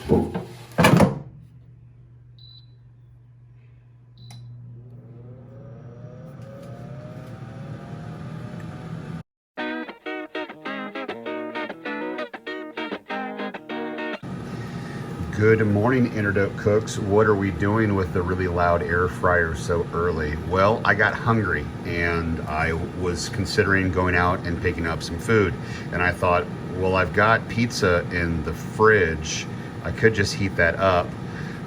Good morning, Doak cooks. What are we doing with the really loud air fryer so early? Well, I got hungry and I was considering going out and picking up some food. And I thought, well, I've got pizza in the fridge. I could just heat that up.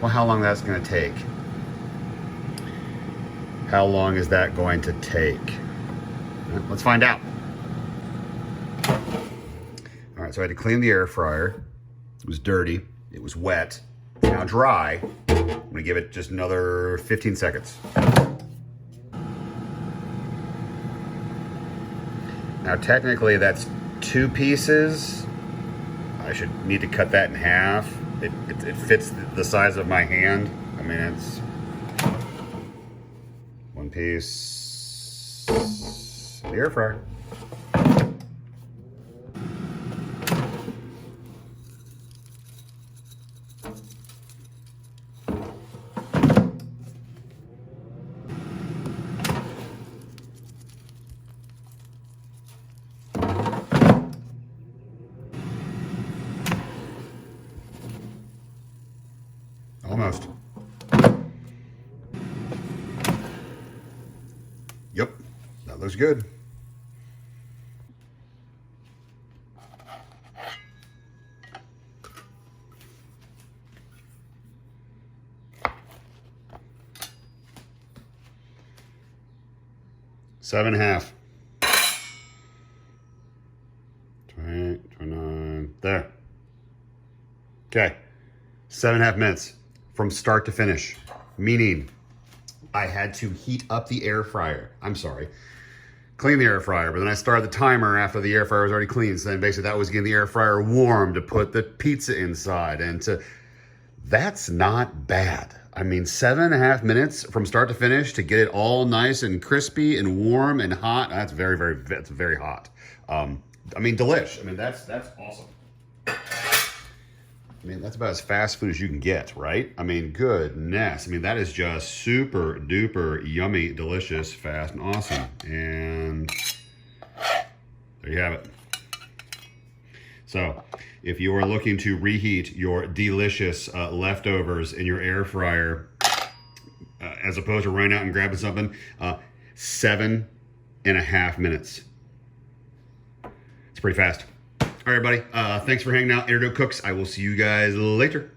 Well, how long that's gonna take? How long is that going to take? Let's find out. All right, so I had to clean the air fryer. It was dirty. It was wet, now dry. I'm gonna give it just another 15 seconds. Now technically that's 2 pieces. I should need to cut that in half. It fits the size of my hand. I mean, it's 1 piece, the air fryer. Almost. Yep, that looks good. Seven and a half. 28, 29, there. Okay, 7.5 minutes from start to finish, meaning I had to heat up the air fryer. I'm sorry, clean the air fryer, but then I started the timer after the air fryer was already clean. So then basically that was getting the air fryer warm to put the pizza inside, and that's not bad. I mean, 7.5 minutes from start to finish to get it all nice and crispy and warm and hot. That's that's very hot. I mean, delish. I mean, that's awesome. I mean, that's about as fast food as you can get, right? I mean, goodness. I mean, that is just super duper yummy, delicious, fast, and awesome. And there you have it. So, if you are looking to reheat your delicious leftovers in your air fryer, as opposed to running out and grabbing something, 7.5 minutes. It's pretty fast. All right, everybody. Thanks for hanging out, Doak Cooks. I will see you guys later.